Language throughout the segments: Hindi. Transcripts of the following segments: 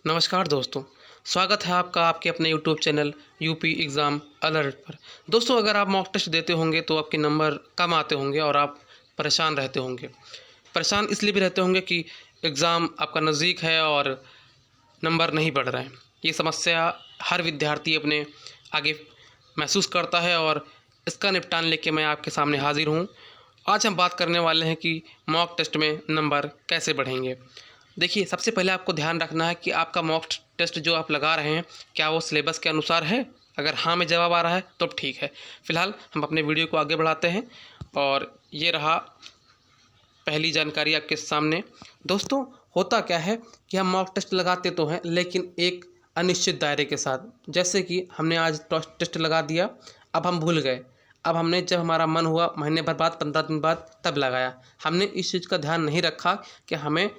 नमस्कार दोस्तों, स्वागत है आपका आपके अपने YouTube channel UP exam alert पर। दोस्तों, अगर आप मॉक टेस्ट देते होंगे तो आपके नंबर कम आते होंगे और आप परेशान रहते होंगे। परेशान इसलिए भी रहते होंगे कि एग्ज़ाम आपका नज़दीक है और नंबर नहीं बढ़ रहे हैं। ये समस्या हर विद्यार्थी अपने आगे महसूस करता है और इसका निपटान लेके मैं आपके सामने हाज़िर हूँ। आज हम बात करने वाले हैं कि मॉक टेस्ट में नंबर कैसे बढ़ेंगे। देखिए, सबसे पहले आपको ध्यान रखना है कि आपका मॉक टेस्ट जो आप लगा रहे हैं, क्या वो सिलेबस के अनुसार है? अगर हाँ में जवाब आ रहा है तो ठीक है। फ़िलहाल हम अपने वीडियो को आगे बढ़ाते हैं और ये रहा पहली जानकारी आपके सामने। दोस्तों, होता क्या है कि हम मॉक टेस्ट लगाते तो हैं, लेकिन एक अनिश्चित दायरे के साथ। जैसे कि हमने आज टेस्ट लगा दिया, अब हम भूल गए। अब हमने जब हमारा मन हुआ महीने भर बाद, 15 दिन बाद तब लगाया। हमने इस चीज़ का ध्यान नहीं रखा कि हमें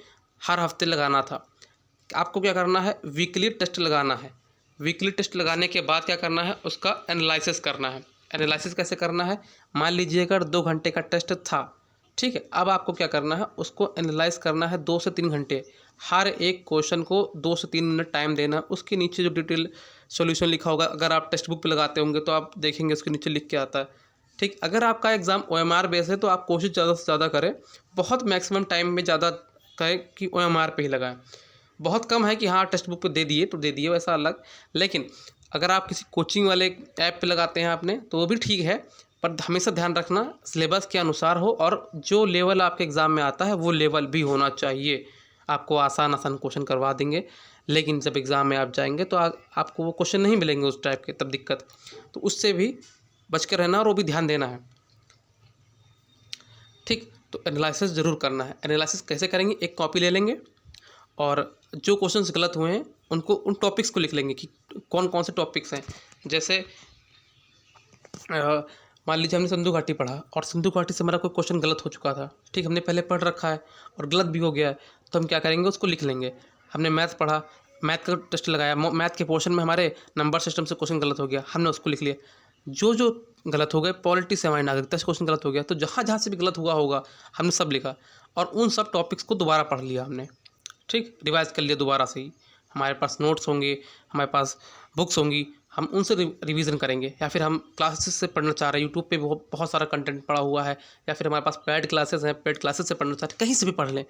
हर हफ्ते लगाना था। आपको क्या करना है, वीकली टेस्ट लगाना है। वीकली टेस्ट लगाने के बाद क्या करना है, उसका एनालिसिस करना है। एनालिसिस कैसे करना है? मान लीजिए अगर 2 घंटे का टेस्ट था, ठीक है, अब आपको क्या करना है, उसको एनालाइज करना है 2 से 3 घंटे। हर एक क्वेश्चन को 2 से 3 मिनट टाइम देना है। उसके नीचे जो डिटेल सॉल्यूशन लिखा होगा, अगर आप टेक्स्ट बुक पे लगाते होंगे तो आप देखेंगे उसके नीचे लिख के आता है। ठीक, अगर आपका एग्ज़ाम ओएमआर बेस है तो आप कोशिश ज़्यादा से ज़्यादा करें, बहुत मैक्सिमम टाइम में ज़्यादा करें कि ओएमआर पे ही लगाएं। बहुत कम है कि हाँ टेक्स्ट बुक पे दे दिए तो दे दिए, वैसा अलग। लेकिन अगर आप किसी कोचिंग वाले ऐप पे लगाते हैं आपने तो वो भी ठीक है, पर हमेशा ध्यान रखना सिलेबस के अनुसार हो और जो लेवल आपके एग्ज़ाम में आता है वो लेवल भी होना चाहिए। आपको आसान आसान क्वेश्चन करवा देंगे, लेकिन जब एग्ज़ाम में आप जाएंगे तो आपको वो क्वेश्चन नहीं मिलेंगे उस टाइप के, तब दिक्कत। तो उससे भी बच कर रहना और वो भी ध्यान देना है। ठीक, तो एनालिसिस ज़रूर करना है। एनालिसिस कैसे करेंगे, एक कॉपी ले लेंगे और जो क्वेश्चंस गलत हुए हैं उनको, उन टॉपिक्स को लिख लेंगे कि कौन कौन से टॉपिक्स हैं। जैसे मान लीजिए हमने सिंधु घाटी पढ़ा और सिंधु घाटी से हमारा कोई क्वेश्चन गलत हो चुका था। ठीक, हमने पहले पढ़ रखा है और गलत भी हो गया है, तो हम क्या करेंगे, उसको लिख लेंगे। हमने मैथ पढ़ा, मैथ का टेस्ट लगाया, मैथ के पोर्शन में हमारे नंबर सिस्टम से क्वेश्चन गलत हो गया, हमने उसको लिख लिया। जो जो गलत हो गए, पॉलिटी से हमारी नागरिकता से क्वेश्चन गलत हो गया, तो जहाँ जहाँ से भी गलत हुआ होगा हमने सब लिखा और उन सब टॉपिक्स को दोबारा पढ़ लिया हमने। ठीक, रिवाइज़ कर लिया दोबारा से ही। हमारे पास नोट्स होंगे, हमारे पास बुक्स होंगी, हम उनसे रिवीजन करेंगे। या फिर हम क्लासेस से पढ़ना चाह रहे हैं, यूट्यूब पे बहुत सारा कंटेंट पड़ा हुआ है, या फिर हमारे पास पेड क्लासेस हैं, पेड क्लासेस से पढ़ना चाह रहे हैं, कहीं से भी पढ़ लें,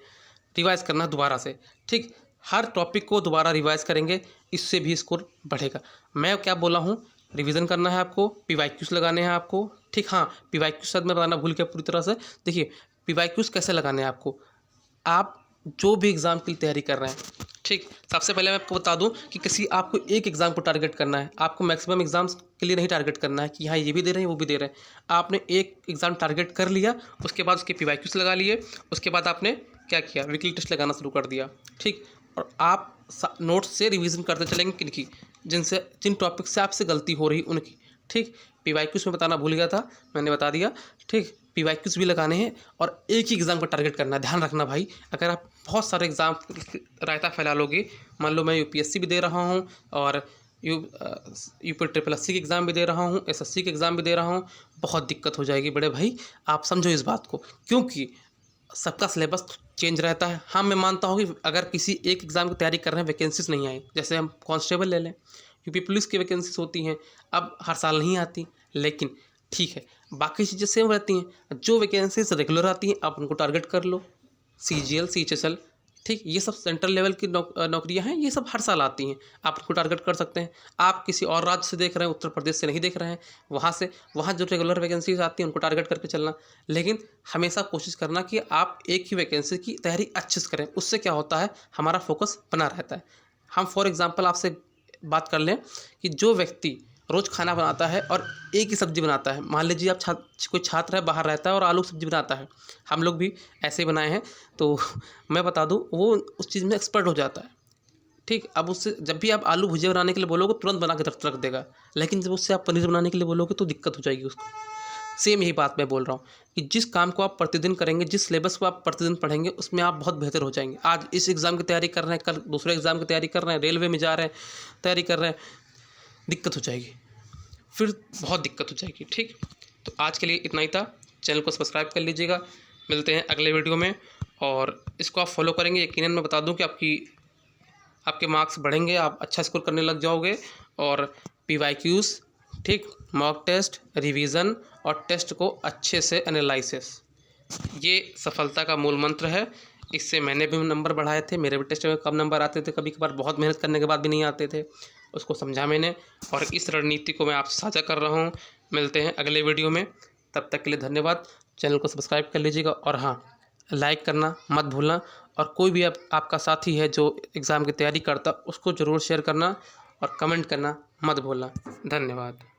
रिवाइज़ करना दोबारा से। ठीक, हर टॉपिक को दोबारा रिवाइज़ करेंगे, इससे भी स्कोर बढ़ेगा। मैं क्या बोला हूँ, रिवीजन करना है आपको, पीवाईक्यूज़ लगाने हैं आपको। ठीक, हाँ, पीवाईक्यूज़ शायद मैं बताना भूल गया पूरी तरह से। देखिए, पीवाईक्यूज़ कैसे लगाने हैं आपको, आप जो भी एग्ज़ाम की तैयारी कर रहे हैं, ठीक, सबसे पहले मैं आपको बता दूं कि किसी आपको एक एग्ज़ाम को टारगेट करना है। आपको मैक्सिमम एग्ज़ाम्स के लिए नहीं टारगेट करना है कि हाँ ये भी दे रहे हैं वो भी दे रहे हैं। आपने एक एग्ज़ाम टारगेट कर लिया, उसके बाद उसके पीवाईक्यूज़ लगा लिए, उसके बाद आपने क्या किया, वीकली टेस्ट लगाना शुरू कर दिया। ठीक, और आप नोट्स से रिविज़न करते चलेंगे किनकी, जिन टॉपिक से आपसे गलती हो रही उनकी। ठीक, पीवाईक्यूज़ में बताना भूल गया था, मैंने बता दिया। ठीक, पीवाईक्यूज़ भी लगाने हैं और एक ही एग्ज़ाम को टारगेट करना है। ध्यान रखना भाई, अगर आप बहुत सारे एग्ज़ाम रायता फैला लोगे, मान लो मैं यूपीएससी भी दे रहा हूँ और यूपी ट्रिपल एससी के एग्ज़ाम भी दे रहा हूँ, एसएससी के एग्ज़ाम भी दे रहा हूँ, बहुत दिक्कत हो जाएगी बड़े भाई। आप समझो इस बात को, क्योंकि सबका सिलेबस चेंज रहता है। हाँ, मैं मानता हूँ कि अगर किसी एक एग्ज़ाम की तैयारी कर रहे हैं, वैकेंसीज नहीं आई, जैसे हम कांस्टेबल ले लें, यूपी पुलिस की वैकेंसीज होती हैं, अब हर साल नहीं आती, लेकिन ठीक है, बाकी चीज़ें सेम रहती हैं। जो वैकेंसीज रेगुलर आती हैं आप उनको टारगेट कर लो, सीजीएल, सीएचएसएल, ठीक, ये सब सेंट्रल लेवल की नौकरियां हैं, ये सब हर साल आती हैं, आप उनको टारगेट कर सकते हैं। आप किसी और राज्य से देख रहे हैं, उत्तर प्रदेश से नहीं देख रहे हैं, वहाँ जो रेगुलर वैकेंसीज आती हैं उनको टारगेट करके चलना। लेकिन हमेशा कोशिश करना कि आप एक ही वैकेंसी की तैयारी अच्छे से करें। उससे क्या होता है, हमारा फोकस बना रहता है। हम फॉर एग्ज़ाम्पल आपसे बात कर लें कि जो व्यक्ति रोज़ खाना बनाता है और एक ही सब्ज़ी बनाता है, मान लीजिए आप कोई छात्र है, बाहर रहता है और आलू की सब्ज़ी बनाता है, हम लोग भी ऐसे ही बनाए हैं, तो मैं बता दूं वो उस चीज़ में एक्सपर्ट हो जाता है। ठीक, अब उससे जब भी आप आलू भुजिया बनाने के लिए बोलोगे तुरंत बना के रख देगा, लेकिन जब उससे आप पनीर बनाने के लिए बोलोगे तो दिक्कत हो जाएगी उसको। सेम यही बात मैं बोल रहा हूँ कि जिस काम को आप प्रतिदिन करेंगे, जिस सिलेबस को आप प्रतिदिन पढ़ेंगे, उसमें आप बहुत बेहतर हो जाएंगे। आज इस एग्ज़ाम की तैयारी कर रहे हैं, कल दूसरे एग्ज़ाम की तैयारी कर रहे हैं, रेलवे में जा रहे हैं, तैयारी कर रहे हैं, दिक्कत हो जाएगी, फिर बहुत दिक्कत हो जाएगी। ठीक, तो आज के लिए इतना ही था। चैनल को सब्सक्राइब कर लीजिएगा, मिलते हैं अगले वीडियो में, और इसको आप फॉलो करेंगे, यकीनन मैं बता दूं कि आपकी आपके मार्क्स बढ़ेंगे, आप अच्छा स्कोर करने लग जाओगे। और PYQs, ठीक, मॉक टेस्ट, रिवीजन और टेस्ट को अच्छे से एनालिसिस, ये सफलता का मूल मंत्र है। इससे मैंने भी नंबर बढ़ाए थे, मेरे भी टेस्ट में कम नंबर आते थे, कभी कभार बहुत मेहनत करने के बाद भी नहीं आते थे, उसको समझा मैंने और इस रणनीति को मैं आपसे साझा कर रहा हूँ। मिलते हैं अगले वीडियो में, तब तक के लिए धन्यवाद। चैनल को सब्सक्राइब कर लीजिएगा और हाँ, लाइक करना मत भूलना। और कोई भी आपका साथी है जो एग्ज़ाम की तैयारी करता, उसको ज़रूर शेयर करना और कमेंट करना मत भूलना। धन्यवाद।